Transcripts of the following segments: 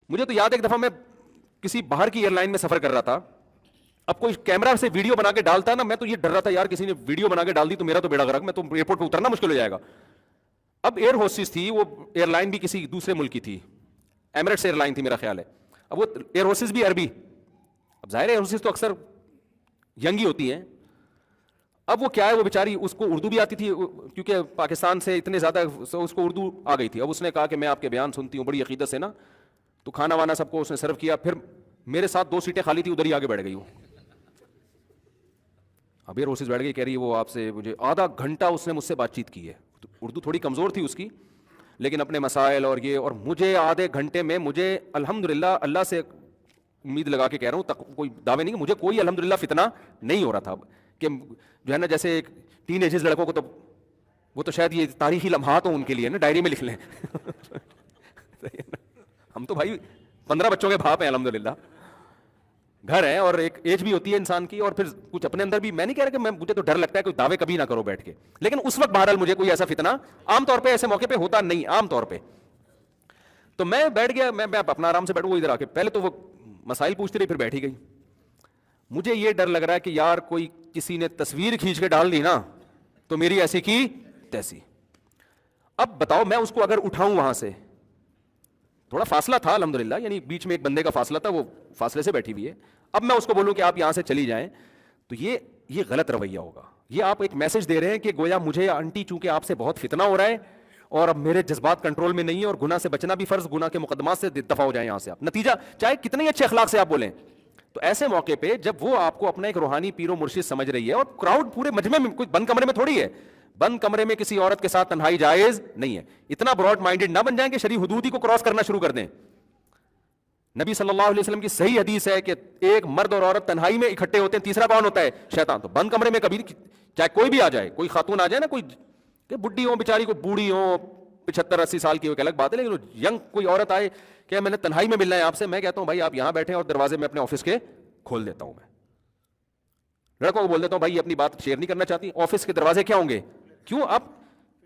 مجھے تو یاد ہے ایک دفعہ میں کسی باہر کی ایئر لائن میں سفر کر رہا تھا. اب کوئی کیمرہ سے ویڈیو بنا کے ڈالتا نا, میں تو یہ ڈر رہا تھا یار کسی نے ویڈیو بنا کے ڈال دی تو میرا تو بیڑا غرق, میں تو ایئرپورٹ پہ اترنا مشکل ہو جائے گا. اب ایئر ہوسٹس تھی, وہ ایئر لائن بھی کسی دوسرے ملک کی تھی, ایمریٹس ایئر لائن تھی میرا خیال ہے. اب وہ ایئر ہوسٹس بھی عربی, اب ظاہر ہے ایئر ہوسٹس تو اکثر ینگ ہی ہوتی ہیں. اب وہ کیا ہے, وہ بیچاری, اس کو اردو بھی آتی تھی کیونکہ پاکستان سے اتنے زیادہ اس کو اردو آ گئی تھی. اب اس نے کہا کہ میں آپ کے بیان سنتی ہوں بڑی عقیدت سے نا, تو کھانا وانا سب کو اس نے سرو کیا. پھر میرے ساتھ 2 سیٹیں خالی تھی, ادھر ہی آگے بیٹھ گئی وہ. اب ایئر ہوسٹس بیٹھ گئی, کہہ رہی ہے وہ آپ سے مجھے آدھا گھنٹہ اس نے مجھ سے بات چیت کی ہے. اردو تھوڑی کمزور تھی اس کی, لیکن اپنے مسائل اور یہ, اور مجھے آدھے گھنٹے میں مجھے الحمدللہ اللہ سے امید لگا کے کہہ رہا ہوں, کوئی دعوے نہیں, کہ مجھے کوئی الحمدللہ فتنہ نہیں ہو رہا تھا. کہ جو ہے نا جیسے ایک ٹین ایجز لڑکوں کو, تو وہ تو شاید یہ تاریخی لمحات ہوں ان کے لیے نا, ڈائری میں لکھ لیں. ہم تو بھائی 15 بچوں کے باپ ہیں الحمدللہ, گھر ہے اور ایک ایج بھی ہوتی ہے انسان کی, اور پھر کچھ اپنے اندر بھی. میں نہیں کہہ رہا کہ مجھے تو ڈر لگتا ہے کوئی دعوے کبھی نہ کرو بیٹھ کے, لیکن اس وقت بہرحال مجھے کوئی ایسا فتنہ عام طور پہ ایسے موقع پہ ہوتا نہیں عام طور پہ. تو میں بیٹھ گیا, میں اپنا آرام سے بیٹھوں, ادھر آ کے پہلے تو وہ مسائل پوچھتے رہی, پھر بیٹھی گئی. مجھے یہ ڈر لگ رہا ہے کہ یار کوئی کسی نے تصویر کھینچ کے ڈال دی نا تو میری ایسی کی تیسی. اب بتاؤ میں اس کو اگر اٹھاؤں وہاں سے, تھوڑا فاصلہ تھا الحمدللہ, یعنی بیچ میں ایک بندے کا فاصلہ تھا, وہ فاصلے سے بیٹھی ہوئی ہے. اب میں اس کو بولوں کہ آپ یہاں سے چلی جائیں, تو یہ غلط رویہ ہوگا. یہ آپ ایک میسج دے رہے ہیں کہ گویا مجھے آنٹی چونکہ آپ سے بہت فتنہ ہو رہا ہے اور اب میرے جذبات کنٹرول میں نہیں ہے, اور گناہ سے بچنا بھی فرض, گناہ کے مقدمات سے دفاع ہو جائیں یہاں سے آپ. نتیجہ چاہے کتنے ہی اچھے اخلاق سے آپ بولیں, تو ایسے موقع پہ جب وہ آپ کو اپنا ایک روحانی پیر و مرشد سمجھ رہی ہے, اور کراؤڈ پورے مجمع میں, کوئی بند کمرے میں تھوڑی ہے, بند کمرے میں کسی عورت کے ساتھ تنہائی جائز نہیں ہے. اتنا براڈ مائنڈڈ نہ بن جائیں کہ شرعی حدود ہی کو کراس کرنا شروع کر دیں. نبی صلی اللہ علیہ وسلم کی صحیح حدیث ہے کہ ایک مرد اور عورت تنہائی میں اکٹھے ہوتے ہیں, تیسرا کون ہوتا ہے؟ شیطان. تو بند کمرے میں کبھی, چاہے کوئی بھی آ جائے, کوئی خاتون آ جائے نا, کوئی کہ بڈھی ہو بیچاری, کوئی بوڑھی ہو 75-80 سال کی, وہ ایک الگ بات ہے, لیکن ینگ کوئی عورت آئے کہ میں نے تنہائی میں ملنا ہے آپ سے, میں کہتا ہوں بھائی آپ یہاں بیٹھے اور دروازے میں اپنے آفس کے کھول دیتا ہوں. میں لڑکوں کو بول دیتا ہوں بھائی اپنی بات شیئر نہیں کرنا چاہتی, آفس کے دروازے کیا ہوں گے, کیوں آپ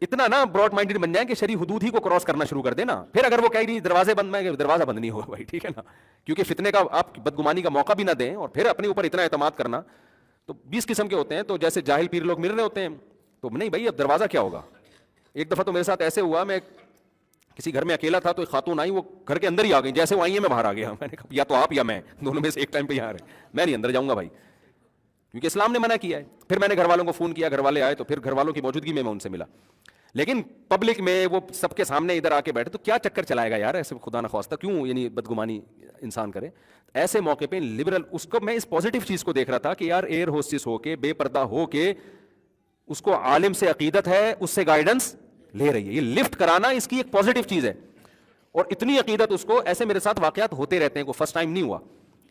اتنا نا براڈ مائنڈڈ بن جائیں کہ شرعی حدود ہی کو کراس کرنا شروع کر دیں نا. پھر اگر وہ کہہ رہی دروازے بند, میں دروازہ بند نہیں ہوگا بھائی, ٹھیک ہے نا, کیونکہ فتنے کا آپ بدگمانی کا موقع بھی نہ دیں, اور پھر اپنے اوپر اتنا اعتماد کرنا. تو 20 قسم کے ہوتے ہیں, تو جیسے جاہل پیر لوگ مل رہے ہوتے ہیں, تو نہیں بھائی اب دروازہ کیا ہوگا. ایک دفعہ تو میرے ساتھ ایسے ہوا, میں کسی گھر میں اکیلا تھا, تو ایک خاتون آئی, وہ گھر کے اندر ہی آ گئی, جیسے وہ آئی ہیں میں باہر آ گیا. میں نے کہا یا تو آپ یا میں, دونوں میں سے ایک ٹائم پہ یہاں رہے, میں نہیں اندر جاؤں گا بھائی, کیونکہ اسلام نے منع کیا ہے. پھر میں نے گھر والوں کو فون کیا, گھر والے آئے, تو پھر گھر والوں کی موجودگی میں ان سے ملا. لیکن پبلک میں وہ سب کے سامنے ادھر آ کے بیٹھے, تو کیا چکر چلائے گا یار ایسے, خدا نخواستہ کیوں یعنی بدگمانی انسان کرے. ایسے موقع پہ لبرل, اس کو میں اس پازیٹیو چیز کو دیکھ رہا تھا کہ یار ایئر ہوسٹس ہو کے, بے پردہ ہو کے, اس کو عالم سے عقیدت ہے, اس سے گائیڈنس لے رہی ہے. یہ لفٹ کرانا اس کی ایک پازیٹیو چیز ہے, اور اتنی عقیدت اس کو, ایسے میرے ساتھ واقعات ہوتے رہتے ہیں, کوئی فرسٹ ٹائم نہیں ہوا.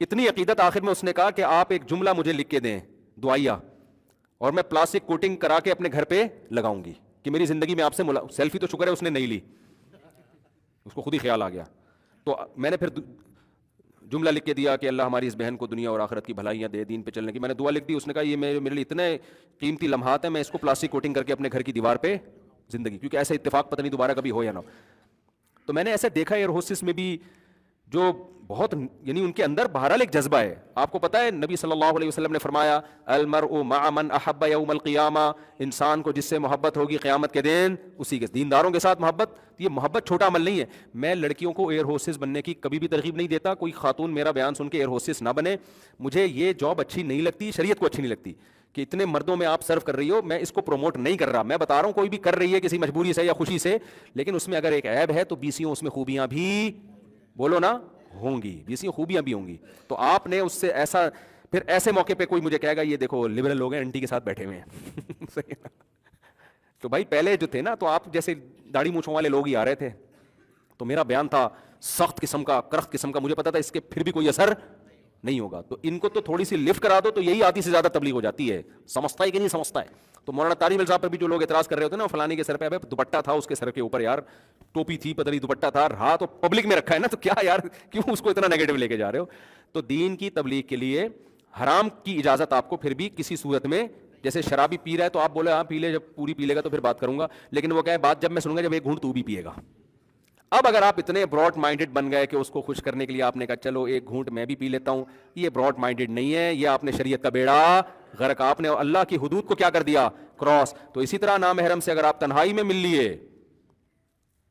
اتنی عقیدت, آخر میں اس نے کہا کہ آپ ایک جملہ مجھے لکھ کے دیں دعائیہ, اور میں پلاسٹک کوٹنگ کرا کے اپنے گھر پہ لگاؤں گی کہ میری زندگی میں آپ سے سیلفی تو شکر ہے اس نے نہیں لی, اس کو خود ہی خیال آ گیا. تو میں نے پھر جملہ لکھ کے دیا کہ اللہ ہماری اس بہن کو دنیا اور آخرت کی بھلائیاں دے, دین پہ چلنے کی. میں نے دعا لکھ دی, اس نے کہا یہ میرے لیے اتنے قیمتی لمحات ہیں, میں اس کو پلاسٹک کوٹنگ کر کے اپنے گھر کی دیوار پہ زندگی, کیونکہ ایسا اتفاق پتہ نہیں دوبارہ کبھی ہو یا نہ. تو میں نے ایسے دیکھا ایئر ہوسٹس میں بھی جو بہت, یعنی ان کے اندر بہرحال ایک جذبہ ہے. آپ کو پتہ ہے نبی صلی اللہ علیہ وسلم نے فرمایا المرء مع من احب یوم القیامہ, انسان کو جس سے محبت ہوگی قیامت کے دن اسی کے, دینداروں کے ساتھ محبت. یہ محبت چھوٹا عمل نہیں ہے. میں لڑکیوں کو ایئر ہوسٹس بننے کی کبھی بھی ترغیب نہیں دیتا, کوئی خاتون میرا بیان سن کے ایئر ہوسٹس نہ بنے. مجھے یہ جاب اچھی نہیں لگتی, شریعت کو اچھی نہیں لگتی کہ اتنے مردوں میں آپ سرو کر رہی ہو. میں اس کو پروموٹ نہیں کر رہا, میں بتا رہا ہوں کوئی بھی کر رہی ہے کسی مجبوری سے یا خوشی سے, لیکن اس میں اگر ایک عیب ہے تو بیسیوں اس میں خوبیاں بھی, بولو نا, ہوں گی, بیسیوں خوبیاں بھی ہوں گی. تو آپ نے اس سے ایسا, پھر ایسے موقع پہ کوئی مجھے کہے گا یہ دیکھو لبرل لوگ ہیں انٹی کے ساتھ بیٹھے ہوئے ہیں. تو بھائی پہلے جو تھے نا, تو آپ جیسے داڑھی مونچھوں والے لوگ ہی آ رہے تھے, تو میرا بیان تھا سخت قسم کا, کرخت قسم کا, مجھے پتا تھا اس کے پھر بھی کوئی اثر نہیں ہوگا. تو ان کو تو تھوڑی سی لفٹ کرا دو تو یہی آدھی سے زیادہ تبلیغ ہو جاتی ہے, سمجھتا ہے کہ نہیں سمجھتا ہے. تو مولانا طارق صاحب پر بھی جو لوگ اعتراض کر رہے ہوتے ہیں نا, فلانے کے سر پہ دوپٹہ تھا, اس کے سر کے اوپر یار ٹوپی تھی, پتہ نہیں دوپٹہ تھا, رہا تو پبلک میں رکھا ہے نا, تو کیا یار کیوں اس کو اتنا نیگیٹو لے کے جا رہے ہو. تو دین کی تبلیغ کے لیے حرام کی اجازت آپ کو پھر بھی کسی صورت میں, جیسے شرابی پی رہا ہے تو آپ بولے ہاں پی لے, جب پوری پی لے گا تو پھر بات کروں گا, لیکن وہ کہے بات جب میں سنوں گا جب ایک گھونٹ تو بھی پیے گا. اب اگر آپ اتنے براڈ مائنڈڈ بن گئے کہ اس کو خوش کرنے کے لیے آپ نے کہا چلو ایک گھونٹ میں بھی پی لیتا ہوں, یہ براڈ مائنڈڈ نہیں ہے, یہ آپ نے شریعت کا بیڑا غرق, آپ نے اللہ کی حدود کو کیا کر دیا, کراس. تو اسی طرح نامحرم سے اگر آپ تنہائی میں مل لیے,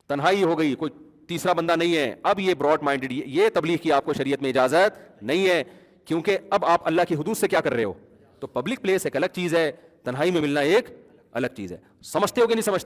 تنہائی ہو گئی, کوئی تیسرا بندہ نہیں ہے, اب یہ براڈ مائنڈڈ, یہ تبلیغ کی آپ کو شریعت میں اجازت نہیں ہے, کیونکہ اب آپ اللہ کی حدود سے کیا کر رہے ہو. تو پبلک پلیس ایک الگ چیز ہے, تنہائی میں ملنا ایک الگ چیز ہے. سمجھتے ہو کہ نہیں سمجھتے؟